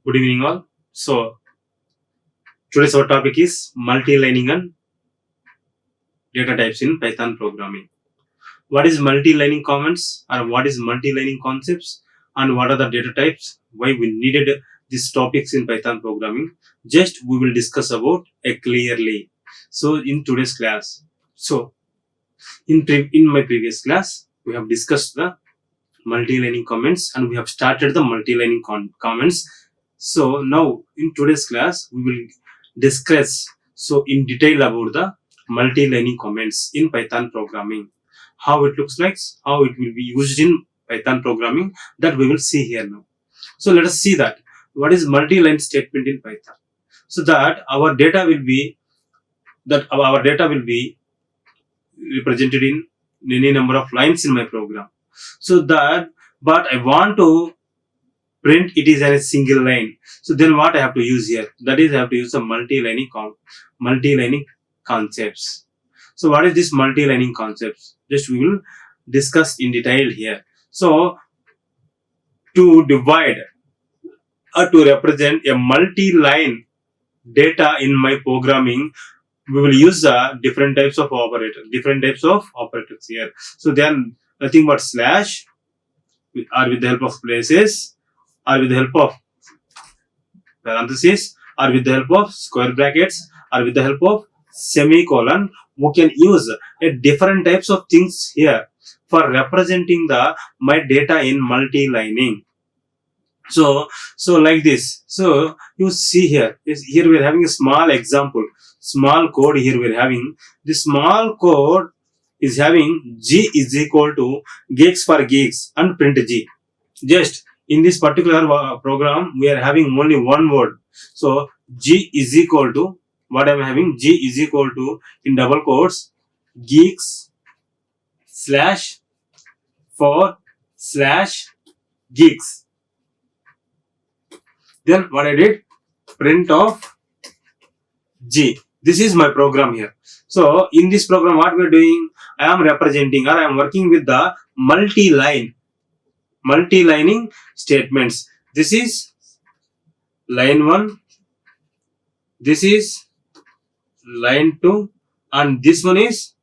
Good evening all. So today's our topic is multilining and data types in Python programming. What is multilining comments or what is multilining concepts and what are the data types? Why we needed these topics in Python programming? Just we will discuss about it clearly. So in today's class. So in my previous class we have discussed the multilining comments and we have started the multilining comments. So now in today's class we will discuss in detail about the multilining comments in Python programming, how it looks like, how it will be used in Python programming, that we will see here now. So let us see that what is multi-line statement in Python, so that our data will be represented in any number of lines in my program. So that, but I want to print it is in a single line. So then what I have to use here? That is I have to use the multilining concepts. So what is this multilining concepts? Just we will discuss in detail here. So to divide or to represent a multi-line data in my programming, we will use different types of operators here. So they are nothing but slash or with the help of braces or with the help of parentheses or with the help of square brackets or with the help of semicolon. We can use different types of things here for representing my data in multilining. So like this. So you see here we are having a small example, small code. Here we are having this small code is having G is equal to gigs for gigs and print G. Just in this particular program we are having only one word. So G is equal to what I am having, G is equal to in double quotes gigs slash for slash gigs. Then what I did, print of G. This is my program here. So in this program what we are doing, I am representing or I am working with the multilining statements. This is line 1, this is line 2, and this one is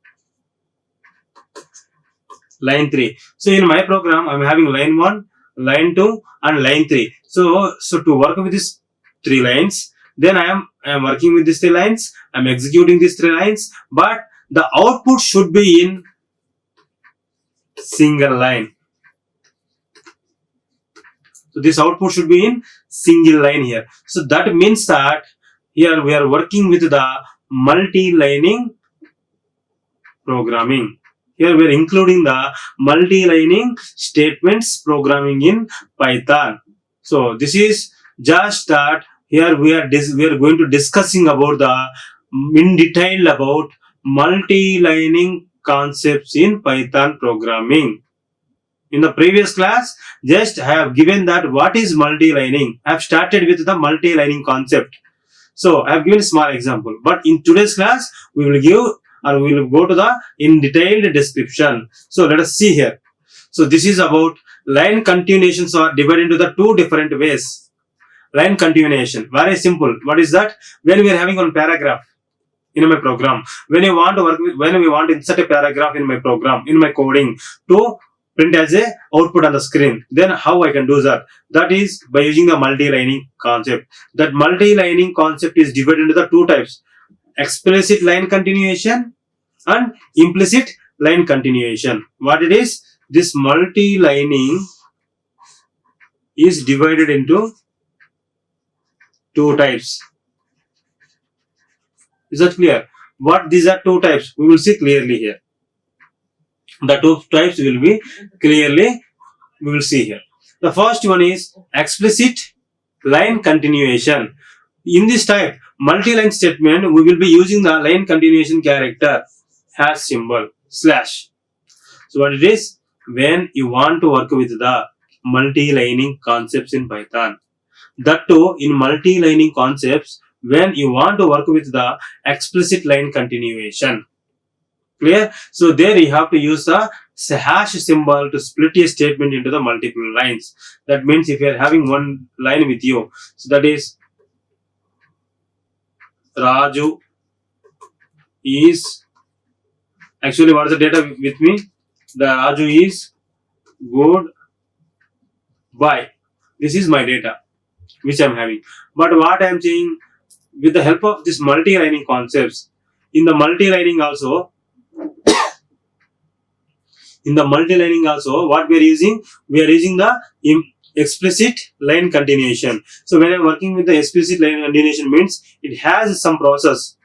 line 3. So in my program I am having line 1, line 2 and line 3. So to work with these 3 lines, then I am working with these 3 lines, I am executing these 3 lines, but the output should be in single line. So this output should be in single line here. So that means that here we are working with the multilining programming. Here we are including the multilining statements programming in Python. So this is just that here we are going to discussing about in detail about multilining concepts in Python programming. In the previous class, just I have given that what is multilining. I have started with the multilining concept. So I have given a small example. But in today's class, we will go to the in detailed description. So let us see here. So this is about line continuations are divided into the 2 different ways. Line continuation, very simple. What is that? When we are having one paragraph in my program, when we want to insert a paragraph in my program, in my coding to print as a output on the screen, then how I can do that? That is by using the multilining concept. That multilining concept is divided into the 2 types: explicit line continuation and implicit line continuation. What it is? This multilining is divided into 2 types. Is that clear? What these are 2 types? We will see clearly here. The 2 types will be clearly, we will see here. The first one is explicit line continuation. In this type, multi-line statement, we will be using the line continuation character hash symbol slash. So what it is? When you want to work with the multi-lining concepts in Python, that too in multi-lining concepts, when you want to work with the explicit line continuation. Clear? So there you have to use the hash symbol to split a statement into the multiple lines. That means if you are having one line with you, so that is Raju is actually what is the data with me? The Raju is good by. This is my data which I am having. But what I am saying, with the help of this multi-lining concepts, in the multi-lining also, what we are using? We are using the explicit line continuation. So when I am working with the explicit line continuation means it has some process.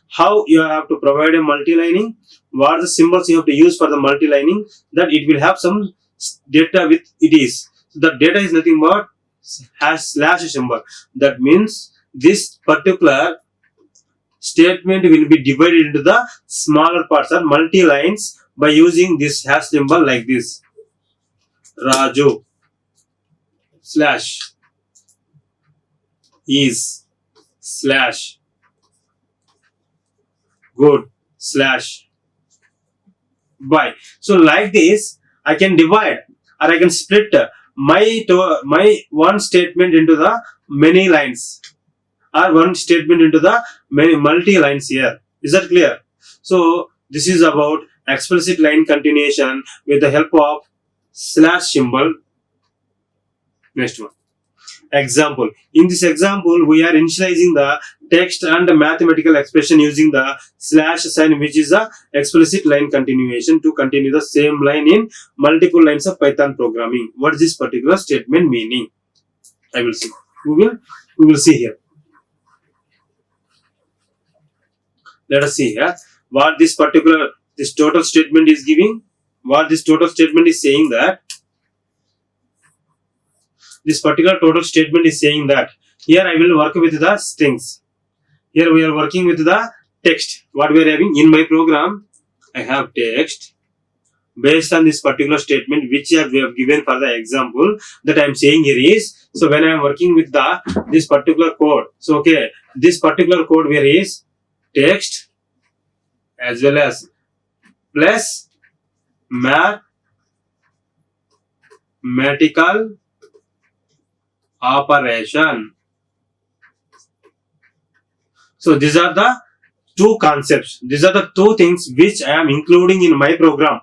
How you have to provide a multi-lining, what are the symbols you have to use for the multi-lining, that it will have some data with it is. So the data is nothing but hash slash symbol. That means this particular statement will be divided into the smaller parts or multi-lines by using this hash symbol like this. Raju slash is slash good slash by. So like this, I can divide or I can split my one statement into the many lines, or one statement into the many multi lines here. Is that clear? So this is about explicit line continuation with the help of slash symbol. Next one. Example. In this example, we are initializing the text and the mathematical expression using the slash sign, which is a explicit line continuation to continue the same line in multiple lines of Python programming. What is this particular statement meaning? I will see. We will see here. Let us see here what this total statement is giving. What this total statement is saying that. This particular total statement is saying that here I will work with the strings. Here we are working with the text. What we are having in my program, I have text based on this particular statement which we have given for the example that I am saying here is. So when I am working with this particular code, so okay, this particular code where is text as well as plus mathematical operation. So these are the two concepts. These are the two things which I am including in my program.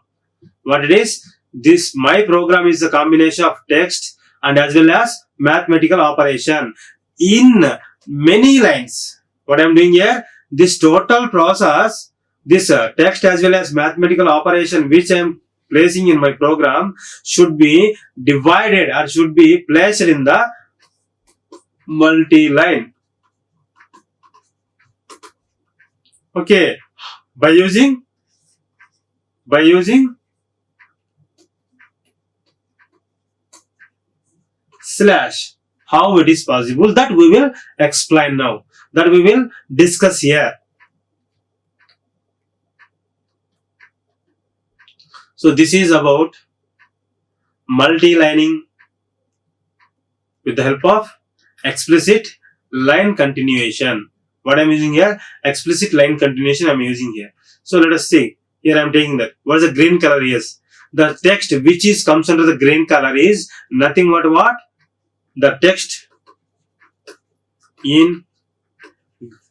What it is? This my program is a combination of text and as well as mathematical operation in many lines. What I am doing here? This total process, this text as well as mathematical operation which I am placing in my program should be divided or should be placed in the multi-line. Okay, by using slash. How it is possible, that we will explain now, that we will discuss here. So this is about multi-lining with the help of explicit line continuation. What I am using here? Explicit line continuation I am using here. So let us see. Here I am taking that. What is the green color is? The text which is comes under the green color is nothing but what? The text in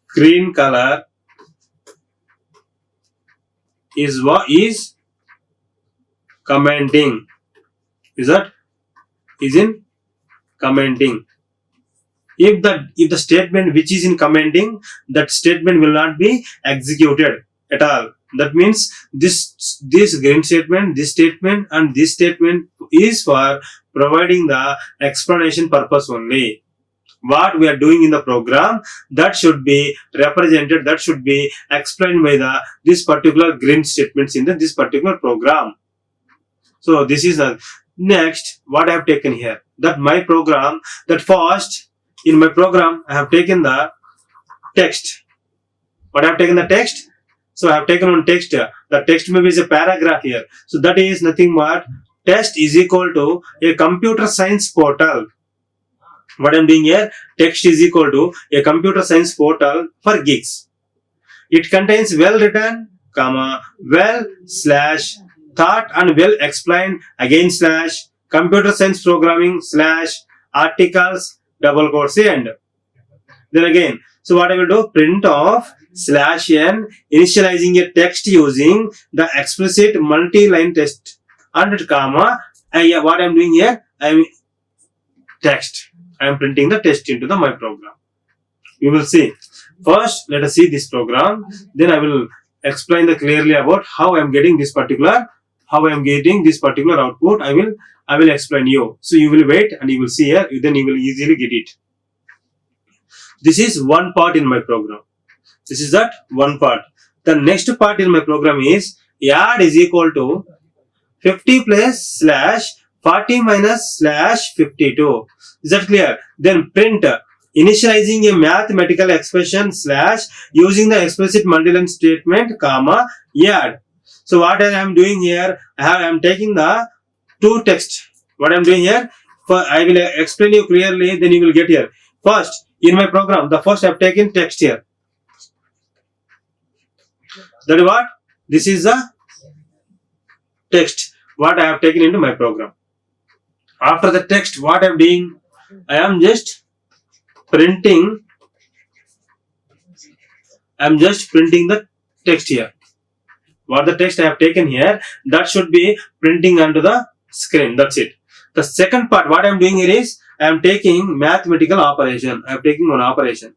green color is what is commenting. Is that? Is in commenting. If the statement which is in commenting, that statement will not be executed at all. That means this green statement, this statement and this statement is for providing the explanation purpose only. What we are doing in the program, that should be represented, that should be explained by this particular green statements in this particular program. So this is the next what I have taken here. That my program, that first in my program I have taken the text. What I have taken the text? So I have taken on text. The text maybe is a paragraph here. So that is nothing but text is equal to a computer science portal. What I am doing here? Text is equal to a computer science portal for geeks. It contains well written, comma, well slash thought and well explained again slash computer science programming slash articles double quotes end. Then again, so what I will do, print of slash n initializing a text using the explicit multi-line text and comma. What I am doing here, I am text. I am printing the text into my program. We will see. First, let us see this program. Then I will explain clearly about how I am getting this particular output. I will explain you. So you will wait and you will see here. Then you will easily get it. This is one part in my program. This is that one part. The next part in my program is add is equal to 50 plus slash 40 minus slash 52. Is that clear? Then print initializing a mathematical expression slash using the explicit multiline statement comma add. So what I am doing here, I am taking the two text. What I am doing here, I will explain you clearly. Then you will get here. First, in my program, the first I have taken text here. That is what? This is the text what I have taken into my program. After the text, what I am doing, I am just printing. I am just printing the text here. What the text I have taken here, that should be printing onto the screen. That's it. The second part, what I am doing here is, I am taking mathematical operation. I am taking one operation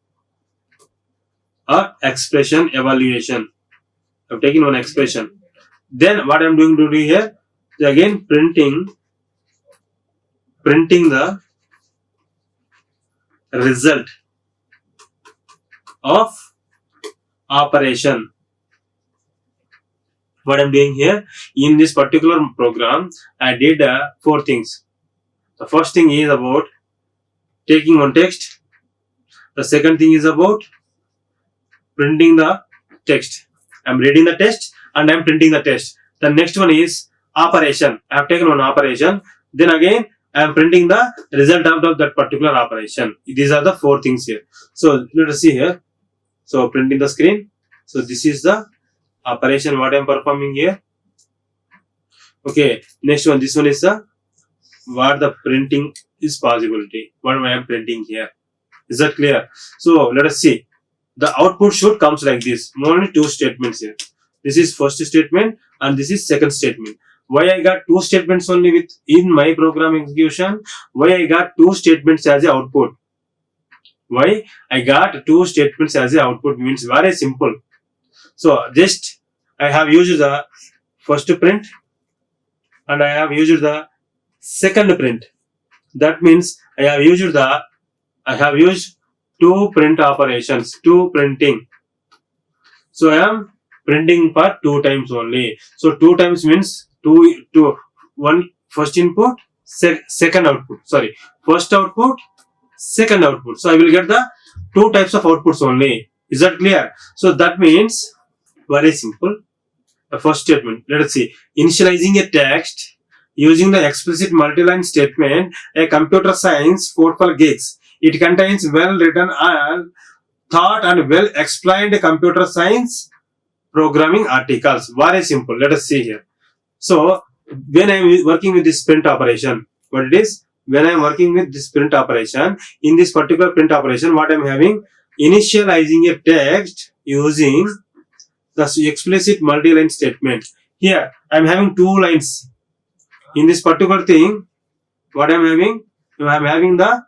or expression evaluation. I am taking one expression. Then what I am doing to do here, again printing the result of operation. What I am doing here in this particular program, I did 4 things. The first thing is about taking one text. The second thing is about printing the text. I am reading the text and I am printing the text. The next one is operation. I have taken one operation. Then again, I am printing the result out of that particular operation. These are the 4 things here. So let us see here. So printing the screen. So this is the operation what I am performing here. Okay. Next one. This one is the what the printing is possibility. What I am printing here. Is that clear? So let us see. The output should comes like this. Only 2 statements here. This is first statement and this is second statement. Why I got 2 statements only in my program execution? Why I got 2 statements as a output? Why I got 2 statements as a output means very simple. So just I have used the first print and I have used the second print. That means I have used 2 print operations, 2 printing. So I am printing for 2 times only. So 2 times means 1 first input, second output. Sorry, first output, second output. So I will get the 2 types of outputs only. Is that clear? So that means very simple. The first statement. Let us see. Initializing a text using the explicit multiline statement, a computer science code for geeks. It contains well written and thought and well explained computer science programming articles. Very simple. Let us see here. So when I am working with this print operation, what it is? When I am working with this print operation, in this particular print operation, what I am having? Initializing a text using the explicit multi-line statement. Here I am having 2 lines. In this particular thing, what I am having? I am having the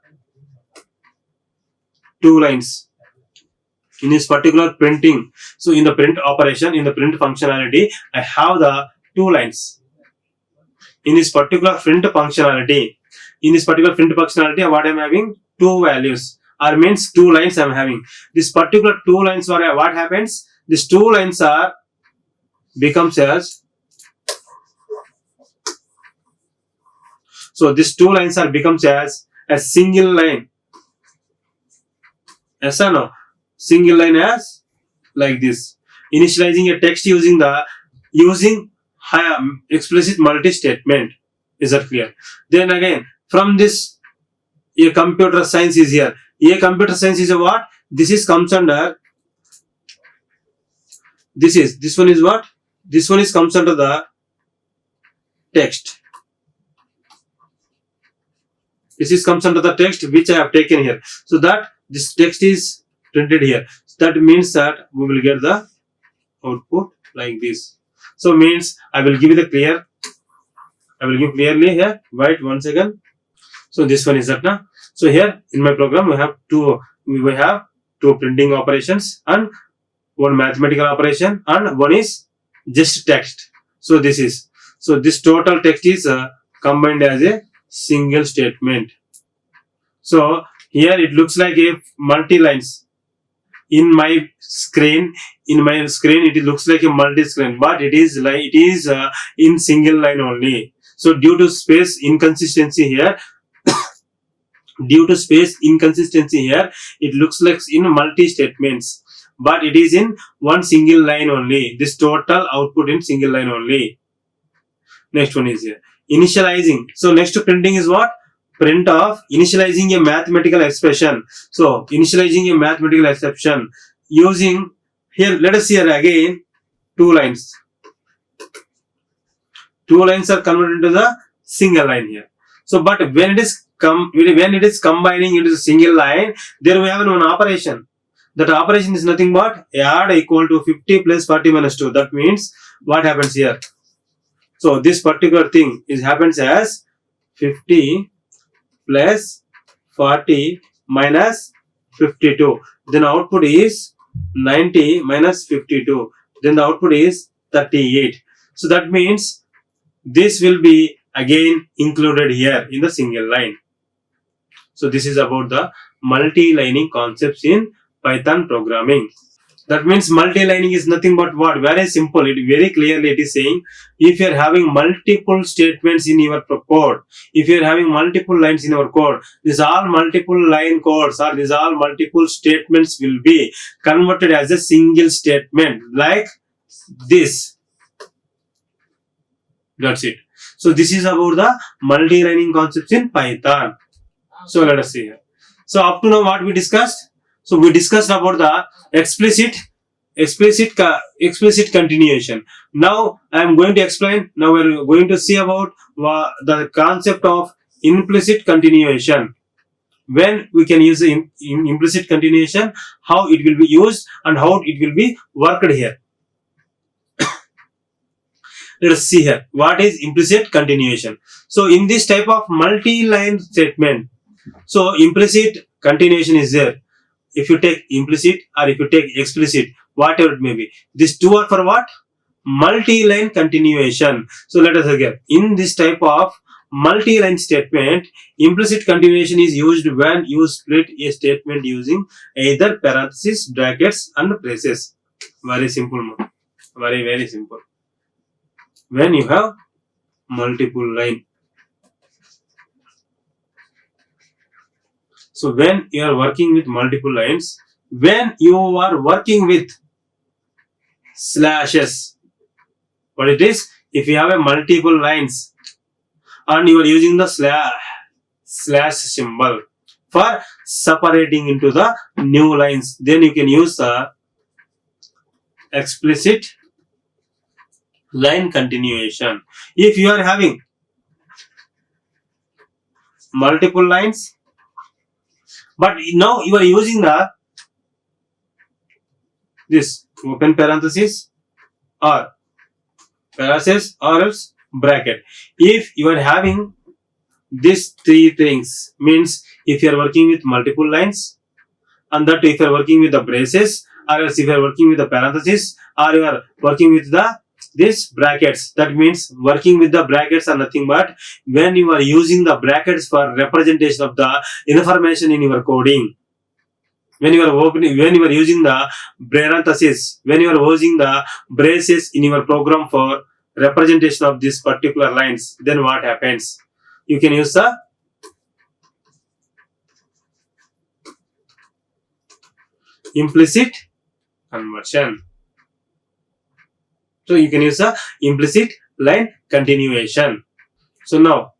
2 lines. In this particular printing. So in the print operation, in the print functionality, I have the 2 lines. In this particular print functionality, what I am having? 2 values. Or means 2 lines I am having. This particular 2 lines, what happens? These 2 lines are becomes as. So these 2 lines are becomes as a single line. Yes or no? Single line as like this. Initializing a text using explicit multi statement. Is that clear? Then again, from this, a computer science is here. A computer science is a what? This is comes under. This one is what? This one is comes under the text. This is comes under the text which I have taken here. So that this text is printed here. That means that we will get the output like this. So means I will give clearly here. Wait 1 second. So this one is that now. So here in my program we have two printing operations and one mathematical operation and one is just text. So this total text is combined as a single statement. So here it looks like a multi-lines. In my screen it looks like a multi-screen, but it is in single line only. So due to space inconsistency here, it looks like in multi statements, but it is in one single line only. This total output in single line only. Next one is here initializing. So next to printing is what? Print of initializing a mathematical expression. So initializing a mathematical expression using here, let us see here again two lines. Two lines are converted into the single line here. So but when it is combining into a single line, there we have one operation. That operation is nothing but add equal to 50 plus 40 minus 2. That means what happens here? So this particular thing happens as 50 plus 40 minus 52. Then output is 90 minus 52. Then the output is 38. So that means this will be again included here in the single line. So this is about the multi-lining concepts in Python programming. That means multi-lining is nothing but what? Very simple. Very clearly it is saying if you are having multiple statements in your code, if you are having multiple lines in your code, these all multiple line codes or these all multiple statements will be converted as a single statement like this. That's it. So this is about the multi-lining concepts in Python. So let us see here. So up to now what we discussed? So we discussed about the explicit continuation. Now I am going to explain. Now we are going to see about the concept of implicit continuation. When we can use the implicit continuation, how it will be used and how it will be worked here. Let us see here. What is implicit continuation? So in this type of multi-line statement, so implicit continuation is there. If you take implicit or if you take explicit, whatever it may be, these two are for what? Multi-line continuation. So let us again, in this type of multi-line statement, implicit continuation is used when you split a statement using either parentheses, brackets and braces. Very simple. Very, very simple. When you have multiple line. So when you are working with multiple lines, when you are working with slashes, what it is? If you have a multiple lines and you are using the slash symbol for separating into the new lines, then you can use the explicit line continuation. If you are having multiple lines, but now you are using this open parenthesis or parenthesis or else bracket. If you are having these three things, means if you are working with multiple lines, and that if you are working with the braces, or else if you are working with the parenthesis, or you are working with these brackets, that means working with the brackets are nothing but when you are using the brackets for representation of the information in your coding. When you are using the parenthesis, when you are using the braces in your program for representation of these particular lines, then what happens? You can use the implicit conversion. So you can use the implicit line continuation. So now,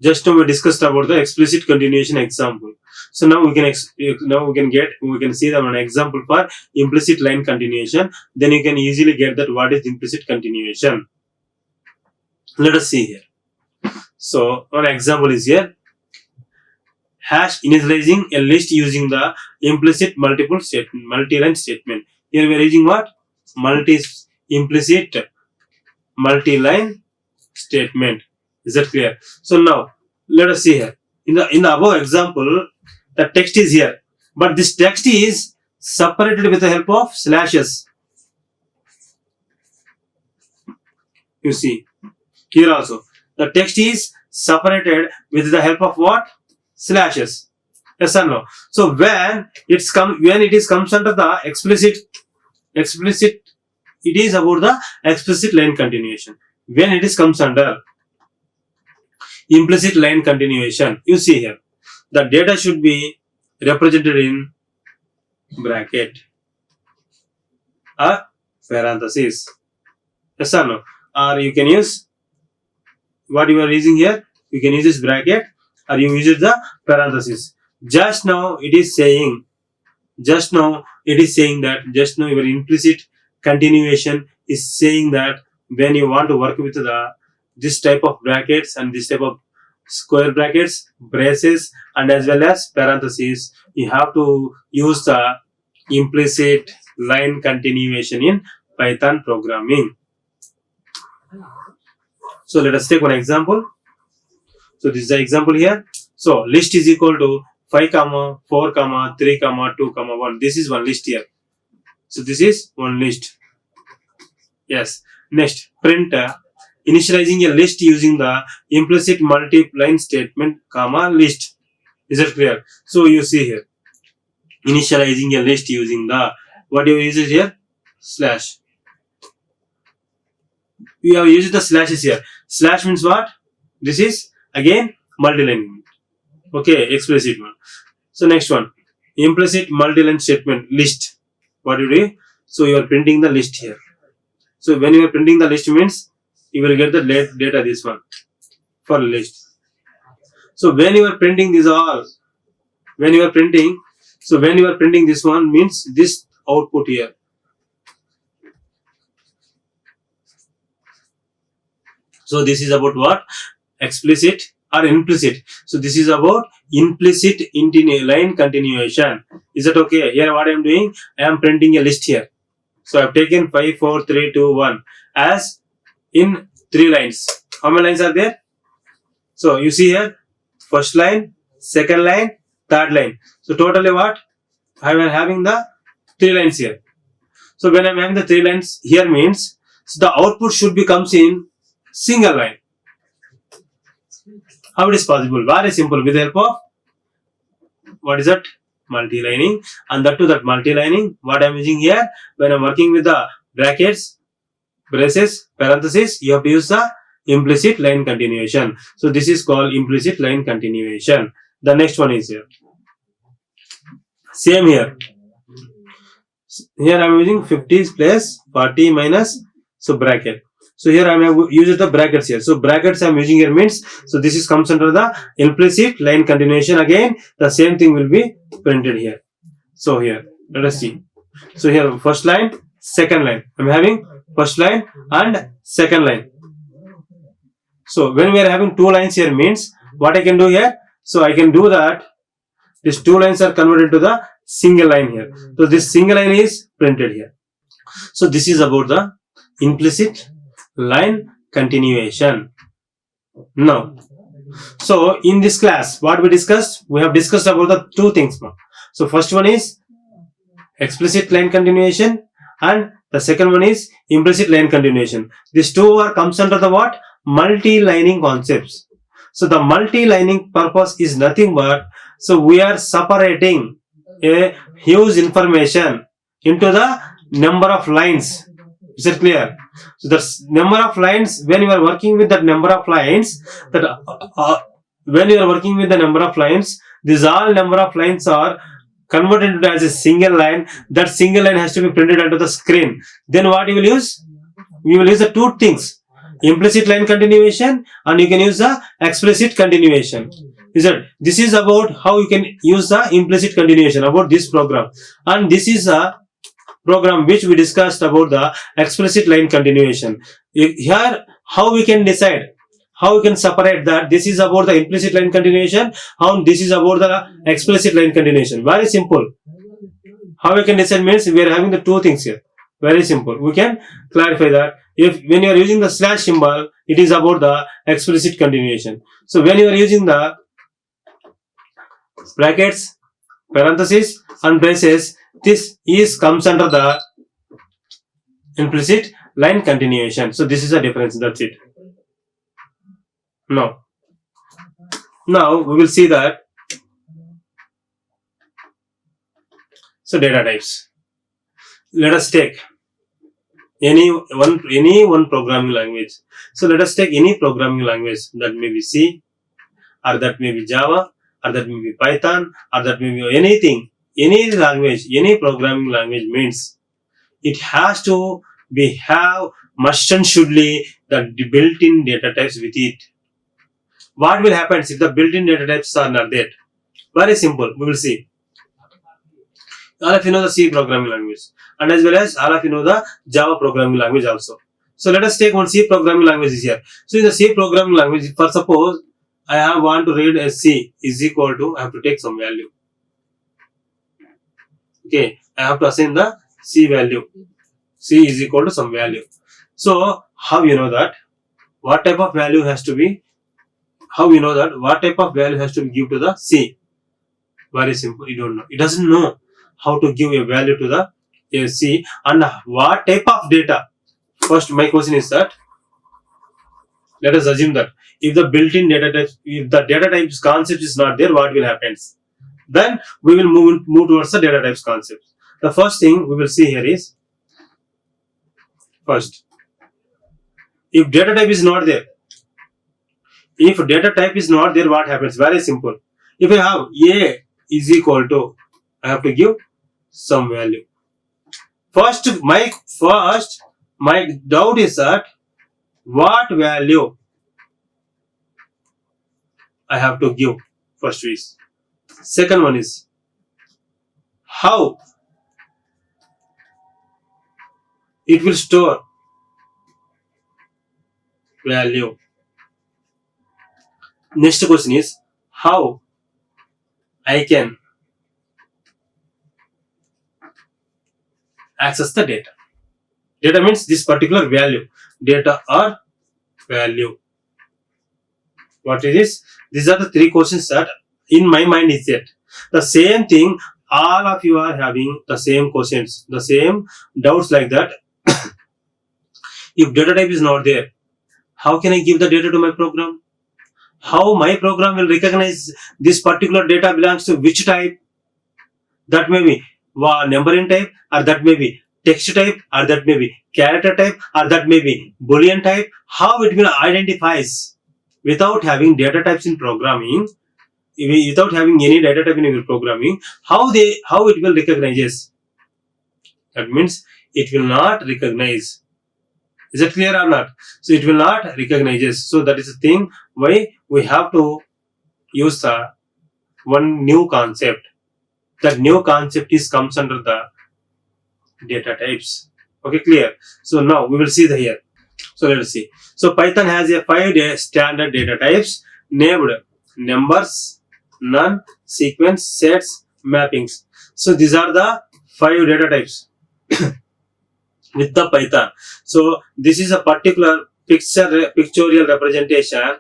just now we discussed about the explicit continuation example. So now we can see that an example for implicit line continuation. Then you can easily get that what is implicit continuation. Let us see here. So one example is here. Hash initializing a list using the implicit multi-line statement. Here we are using what? Implicit multi-line statement. Is that clear? So now let us see here. In the above example, the text is here, but this text is separated with the help of slashes. You see here also the text is separated with the help of what? Slashes. Yes or no? So when it comes under the explicit, it is about the explicit line continuation. When it is comes under implicit line continuation, you see here the data should be represented in bracket or parenthesis. Yes or no? Or you can use what you are using here. You can use this bracket or you use the parenthesis. Just now it is saying that your implicit continuation is saying that when you want to work with this type of brackets and this type of square brackets, braces, and as well as parentheses, you have to use the implicit line continuation in Python programming. So let us take one example. So this is the example here. So list is equal to 5, 4, 3, 2, 1. This is one list here. So this is one list. Yes. Next, print initializing a list using the implicit multi-line statement, list. Is that clear? So you see here, initializing a list using the, what do you use it here? Slash. We have used the slashes here. Slash means what? This is again multi-line. Okay, explicit one. So next one, implicit multi-line statement, list. What do you do? So you are printing the list here. So when you are printing the list means you will get the data, this one for list. So when you are printing this all, when you are printing this one means this output here. So this is about what? Explicit or implicit. So this is about implicit line continuation. Is that okay? Here what I am doing, I am printing a list here. So I have taken 5, 4, 3, 2, 1 as in 3 lines. How many lines are there? So you see here, first line, second line, third line. So totally what? I am having the 3 lines here. So when I am having the 3 lines here means, so the output should be comes in single line. How it is possible? Very simple, with the help of what is that? Multi-lining. And that to that multi-lining, what I am using here, when I am working with the brackets, braces, parentheses, you have to use the implicit line continuation. So this is called implicit line continuation. The next one is here. Same here. Here I am using 50 plus 40 minus, so bracket. So here I am using the brackets here. So brackets I am using here means, so this is comes under the implicit line continuation. Again, the same thing will be printed here. So here, let us see. So here first line, second line. I am having first line and second line. So when we are having 2 lines here means, what I can do here? So I can do that. These 2 lines are converted to the single line here. So this single line is printed here. So this is about the implicit line continuation. Now, so in this class, what we discussed? We have discussed about the 2 things now. So first one is explicit line continuation and the second one is implicit line continuation. These 2 are comes under the what? Multi-lining concepts. So the multi-lining purpose is nothing but, so we are separating a huge information into the number of lines. Is it clear? So the number of lines, when you are working with that number of lines, these all number of lines are converted into as a single line. That single line has to be printed onto the screen. Then what you will use? We will use the 2 things. Implicit line continuation and you can use the explicit continuation. This is about how you can use the implicit continuation about this program. And this is a program which we discussed about the explicit line continuation. Here, how we can decide How you can separate that? This is about the implicit line continuation. How this is about the explicit line continuation. Very simple. How we can decide means we are having the two things here. Very simple. We can clarify that. If when you are using the slash symbol, it is about the explicit continuation. So when you are using the brackets, parentheses and braces, this is comes under the implicit line continuation. So this is the difference. That's it. Now we will see that. So data types. Let us take any one programming language. So let us take any programming language, that may be C, or that may be Java, or that may be Python, or that may be anything. Any language, any programming language means it has to have must and shouldly the built-in data types with it. What will happen if the built-in data types are not there? Very simple. We will see. All of you know the C programming language, and as well as all of you know the Java programming language also. So let us take one C programming language here. So in the C programming language, for suppose I want to read a C is equal to, I have to take some value. Okay, I have to assign the C value. C is equal to some value. So how you know that? What type of value has to be? How you know that? What type of value has to be given to the C? Very simple. You don't know. It doesn't know how to give a value to the C and what type of data. First, my question is that let us assume that if the built-in data type, if the data types concept is not there, what will happen? Then we will move towards the data types concept. The first thing we will see here is, first, if data type is not there, what happens? Very simple. If I have A is equal to, I have to give some value. First, my doubt is that what value I have to give. First is. Second one is how it will store value. Next question is how I can access the data. Data means this particular value. Data or value. What it is? These are the three questions that in my mind is that. The same thing, all of you are having the same questions, the same doubts like that. If data type is not there, how can I give the data to my program? How my program will recognize this particular data belongs to which type? That may be numbering type, or that may be text type, or that may be character type, or that may be Boolean type. How it will identifies without having data types in programming, without having any data type in your programming, how it will recognize? That means it will not recognize. Is it clear or not? So it will not recognize. So that is the thing why we have to use the one new concept. That new concept comes under the data types. Okay, clear. So now we will see here. So let us see. So Python has a 5 standard data types named numbers, none, sequence, sets, mappings. So these are the 5 data types with the Python. So this is a particular pictorial representation.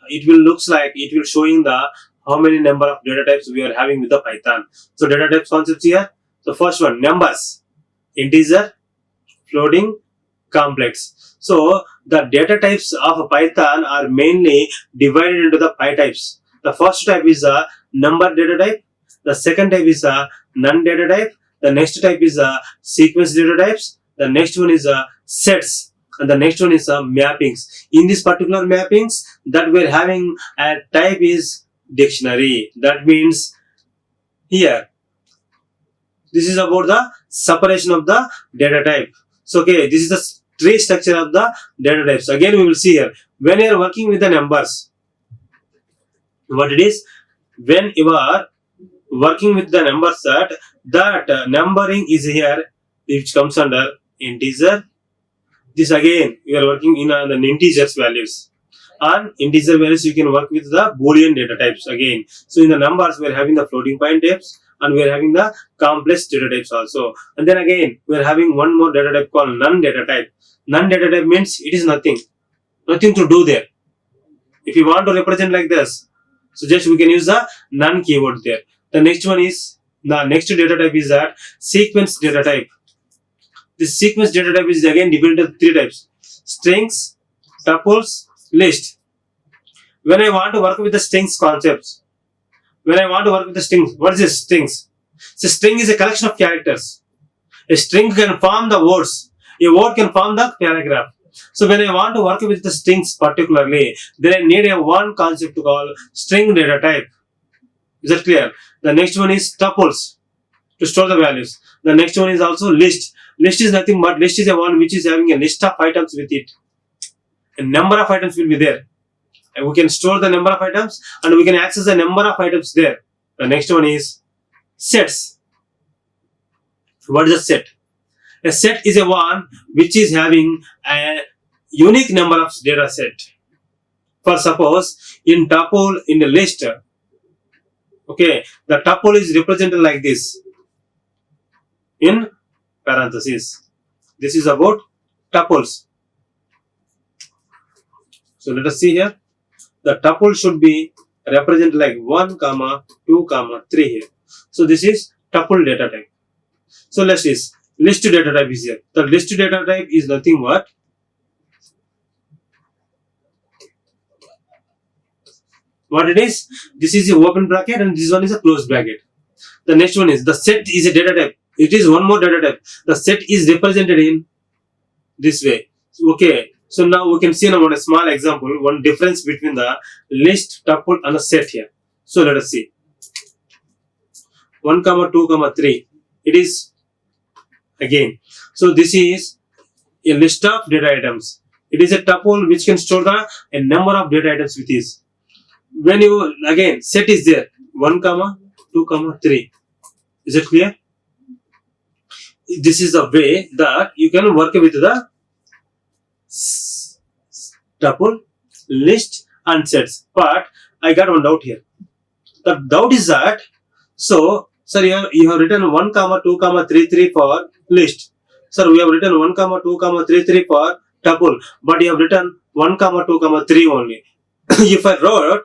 It will looks like it will showing the how many number of data types we are having with the Python. So data types concepts here. So first one, numbers, integer, floating, complex. So the data types of Python are mainly divided into the pi types. The first type is a number data type. The second type is a none data type. The next type is a sequence data types. The next one is a sets. And the next one is a mappings. In this particular mappings that we are having a type is dictionary. That means here this is about the separation of the data type. So okay, this is the tree structure of the data types. Again we will see here when you are working with the numbers, what it is, when you are working with the numbers, that numbering is here, which comes under integer. This again we are working in the integers values. On integer values, you can work with the Boolean data types again. So in the numbers, we are having the floating point types and we are having the complex data types also. And then again, we are having one more data type called none data type. None data type means it is nothing to do there. If you want to represent like this, so just we can use the none keyword there. The next data type is that sequence data type. This sequence data type is again divided into three types: strings, tuples, list. When I want to work with the strings concepts, what is this strings? So string is a collection of characters. A string can form the words. A word can form the paragraph. So when I want to work with the strings particularly, then I need one concept to call string data type. Is that clear? The next one is tuples to store the values. The next one is also list. List is nothing but list is a one which is having a list of items with it. A number of items will be there. And we can store the number of items and we can access the number of items there. The next one is sets. What is a set? A set is a one which is having a unique number of data set. For suppose in tuple in the list, okay, the tuple is represented like this in parentheses. This is about tuples. So let us see here. The tuple should be represented like 1, 2, 3 here. So this is tuple data type. So let's see. List data type is here. The list data type is nothing but what it is. This is a open bracket and this one is a closed bracket. The next one is the set is a data type. It is one more data type. The set is represented in this way. Okay. So now we can see now a small example, one difference between the list, tuple and the set here. So let us see. 1, 2, 3. It is again. So this is a list of data items. It is a tuple which can store a number of data items with this. When you again set is there 1, 2, 3. Is it clear? This is the way that you can work with the tuple, list and sets. But I got one doubt here. The doubt is that so sir, you have written 1, 2, 3 for list. Sir, we have written 1, 2, 3 for tuple, but you have written 1, 2, 3 only. If I wrote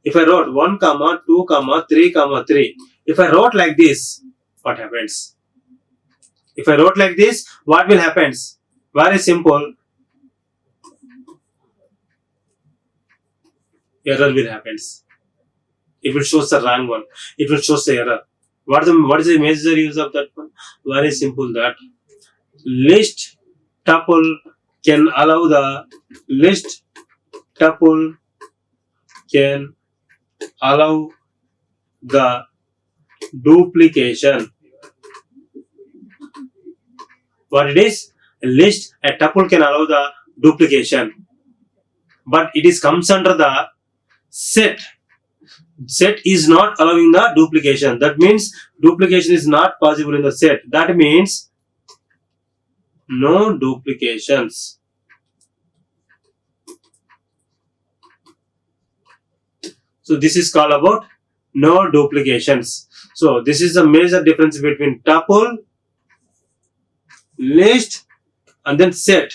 1, 2, 3, if I wrote like this, what happens? If I wrote like this, what will happen? Very simple. Error will happen. It will show the wrong one. It will show the error. What is the major use of that one? Very simple, that list tuple can allow the duplication. What it is? A tuple can allow the duplication, but it is comes under the set. Set is not allowing the duplication. That means duplication is not possible in the set. That means no duplications. So this is called about no duplications. So this is the major difference between tuple, list and then set.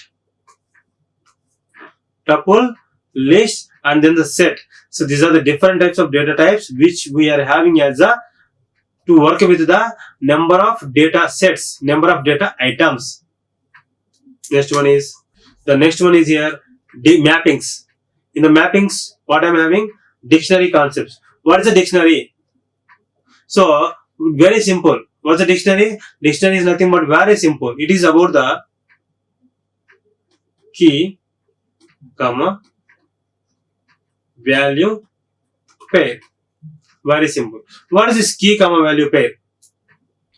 Tuple, list and then the set. So these are the different types of data types which we are having as a to work with the number of data sets, number of data items. Next one is here mappings. In the mappings, what I am having? Dictionary concepts. What is a dictionary? So very simple. What's a dictionary? Dictionary is nothing but very simple. It is about the key, value pair. Very simple. What is this key, value pair?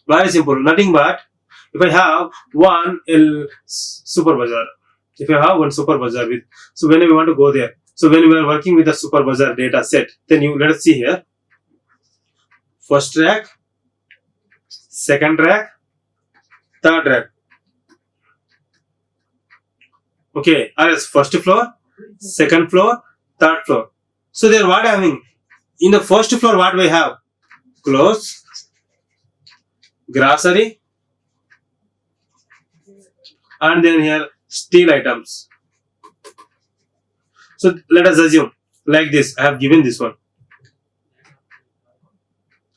Very simple. Nothing but if I have one supervisor, with, so when we want to go there, so when we are working with the supervisor data set, then let us see here. First rack, second rack, third rack. Okay, or else first floor, second floor, third floor. So there what having in the first floor what we have? Clothes, grocery, and then here steel items. So let us assume like this. I have given this one.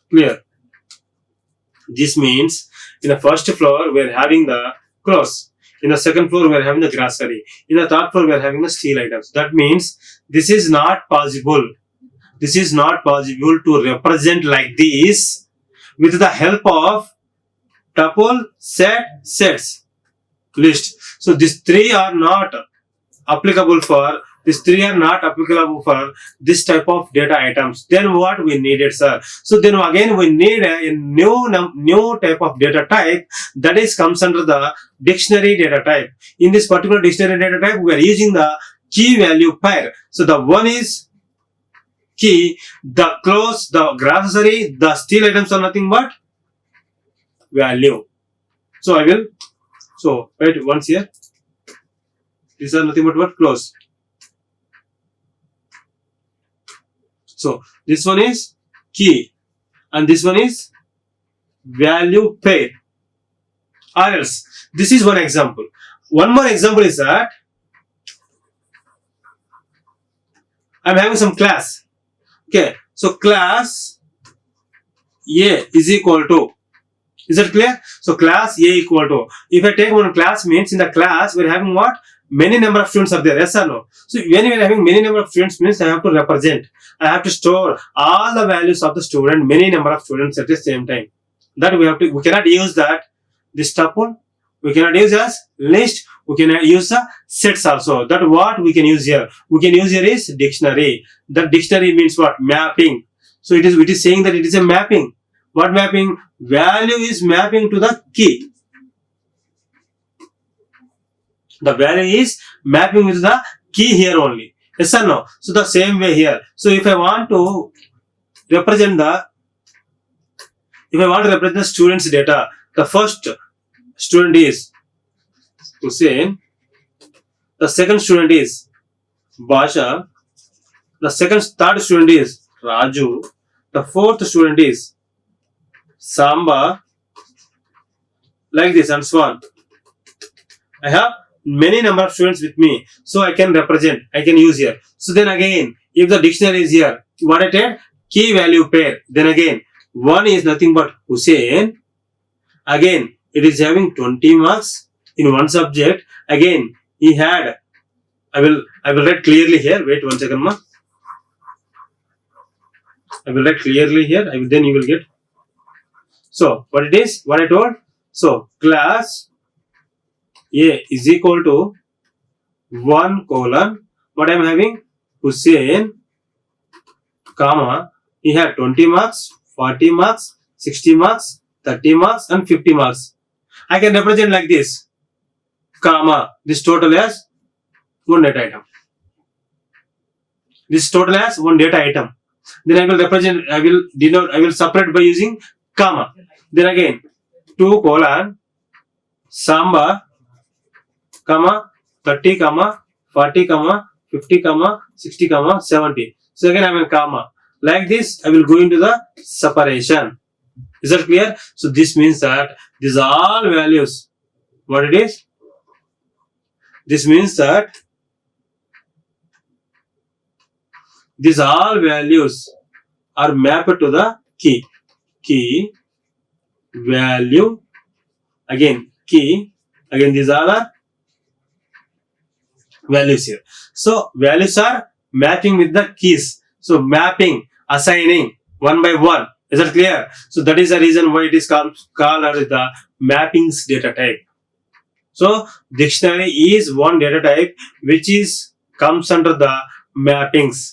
Clear? This means in the first floor we are having the clothes. In the second floor we are having the grocery. In the third floor we are having the steel items. That means this is not possible. This is not possible to represent like this with the help of tuple, set, sets, list. So these three are not applicable for this type of data items. Then what we needed, sir? So then again we need a new type of data type that is comes under the dictionary data type. In this particular dictionary data type, we are using the key value pair. So the one is key, the clothes, the grocery, the steel items are nothing but value. So wait once here. These are nothing but what? Clothes. So this one is key and this one is value pair. Or else, this is one example. One more example is that I'm having some class. Okay, so class A is equal to, is that clear? So class A equal to, if I take one class means in the class we're having what? Many number of students are there, yes or no? So when we are having many number of students means I have to represent, I have to store all the values of the student, many number of students at the same time. That we cannot use that this tuple, we cannot use as list, we cannot use the sets also. That what we can use here? We can use here is dictionary. That dictionary means what? Mapping. So it is saying that it is a mapping. What mapping? Value is mapping to the key. The value is mapping with the key here only. Yes or no? So the same way here. So if I want to represent the student's data, the first student is Hussein, the second student is Basha, the third student is Raju, the fourth student is Samba, like this and so on. I have many number of students with me, so I can represent, I can use here. So then again, if the dictionary is here, what I did? Key value pair. Then again, one is nothing but Hussein. Again, it is having 20 marks in one subject. Again, he had, I will write clearly here. Wait 1 second, ma. I will write clearly here. Then you will get. So what it is? What I told? So class A is equal to 1 colon. What I am having? Hussein, comma. He had 20 marks, 40 marks, 60 marks, 30 marks, and 50 marks. I can represent like this, comma. This total as one data item. This total as one data item. Then I will represent. I will separate by using comma. Then again, 2 colon Samba, comma 30, comma 40, comma 50, comma 60, comma 70. So again I will comma. Like this, I will go into the separation. Is that clear? So this means that these all values, what it is? This means that these all values are mapped to the key. Key, value, again key, again these all are values here. So values are mapping with the keys. So mapping, assigning one by one. Is that clear? So that is the reason why it is called as the mappings data type. So dictionary is one data type which comes under the mappings.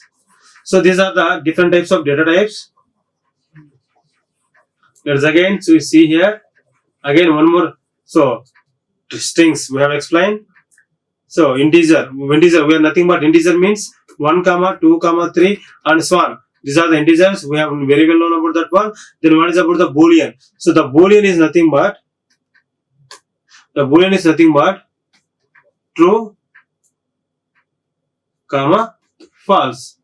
So these are the different types of data types. Let's again see here. Again one more. So strings we have explained. So integer we are nothing but integer means 1, 2, 3 and so on. These are the integers. We have very well known about that one. Then what is about the Boolean? So the Boolean is nothing but true, comma, false.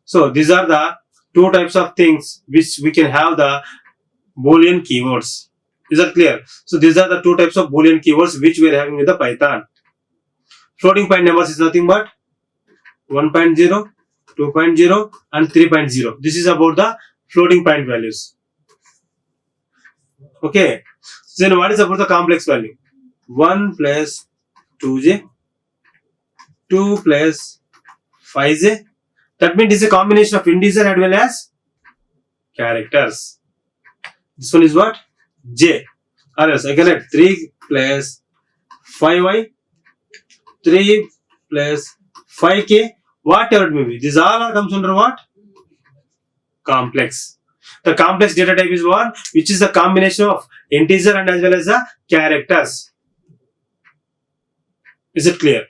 So these are the two types of things which we can have the Boolean keywords. Is that clear? So these are the two types of Boolean keywords which we are having with the Python. Floating point numbers is nothing but 1.0, 2.0 and 3.0. This is about the floating point values. Okay. So then what is about the complex value? 1 plus 2j, 2 plus 5j. That means it's a combination of integer as well as characters. This one is what? J. Or else I can write 3 plus 5y, 3 plus 5k, whatever it may be. These all are comes under what? Complex. The complex data type is one which is the combination of integer and as well as the characters. Is it clear?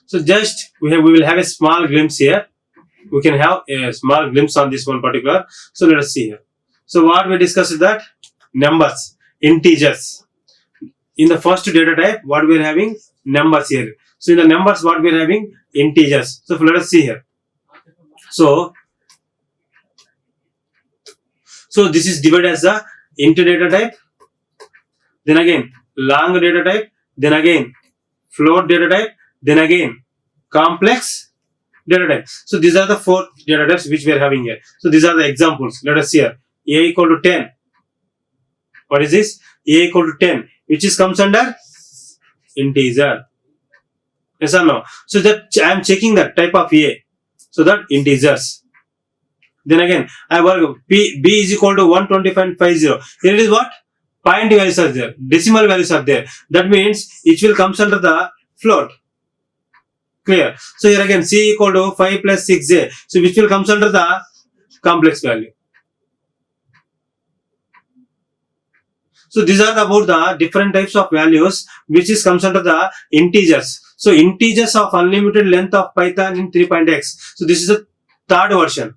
So just we will have a small glimpse here. We can have a small glimpse on this one particular. So let us see here. So what we discussed is that numbers, integers. In the first data type, what we are having? Numbers here. So in the numbers, what we are having? Integers. So let us see here. So this is divided as the int data type, then again long data type, then again float data type, then again complex data type. So these are the four data types which we are having here. So these are the examples. Let us see here. A equal to 10. What is this? A equal to 10, which is comes under integer. Yes or no? So that I am checking that type of A. So that integers. Then again, I work B is equal to 125.50. Here it is what? Point values are there. Decimal values are there. That means it will comes under the float. Clear? So here again, C equal to 5 plus 6J. So which will comes under the complex value. So these are about the different types of values which is comes under the integers. So integers of unlimited length of Python in 3.x. So this is the third version.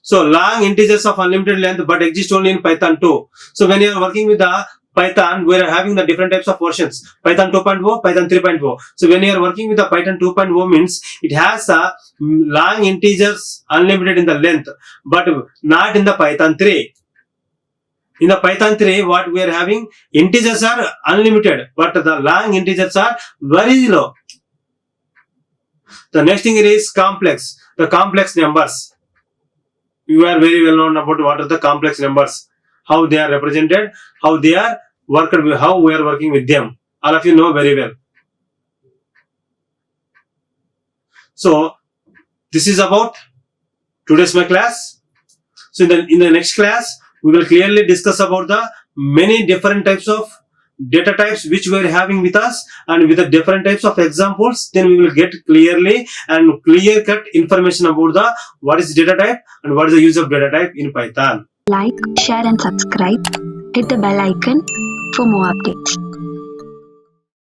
So long integers of unlimited length but exist only in Python 2. So when you are working with the Python, we are having the different types of versions. Python 2.0, Python 3.0. So when you are working with the Python 2.0 means it has a long integers unlimited in the length but not in the Python 3. In the Python 3, what we are having, integers are unlimited, but the long integers are very low. The next thing is complex. The complex numbers. You are very well known about what are the complex numbers, how they are represented, how they are worked with, how we are working with them. All of you know very well. So this is about today's my class. So in the next class, we will clearly discuss about the many different types of data types which we are having with us, and with the different types of examples, then we will get clearly and clear cut information about the what is data type and what is the use of data type in Python. Like, share and subscribe. Hit the bell icon for more updates.